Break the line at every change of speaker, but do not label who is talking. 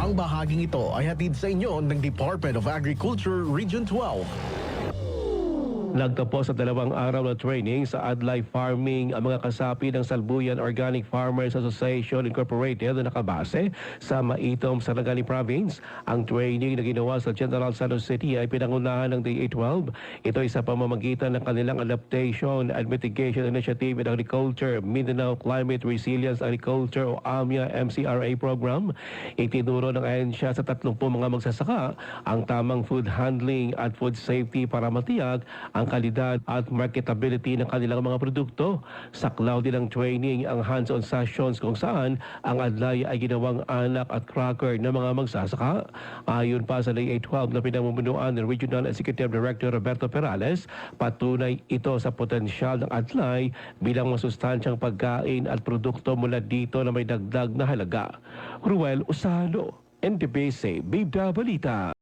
Ang bahaging ito ay hatid sa inyo ng Department of Agriculture Region 12.
Nagtapos sa 2 araw na training sa Adlay Farming ang mga kasapi ng Salbuyan Organic Farmers Association Incorporated na nakabase sa Maitom, Sarangani Province. Ang training na ginawa sa General Santos City ay pinangunahan ng DA12. Ito ay sa pamamagitan ng kanilang Adaptation and Mitigation Initiative in Agriculture, Mindanao Climate Resilience Agriculture o AMIA MCRA program. Itinuro ng ahensya sa 30 mga magsasaka ang tamang food handling at food safety para matiyak ang kalidad at marketability ng kanilang mga produkto. Saklaw din ng training ang hands-on sessions kung saan ang Adlay ay ginawang anak at cracker ng mga magsasaka. Ayon pa sa DA12 na pinamumunuan ng Regional Executive Director Roberto Perales, patunay ito sa potensyal ng Adlay bilang masustansyang pagkain at produkto mula dito na may dagdag na halaga. Ruel Usano, NTBC, Bida Balita.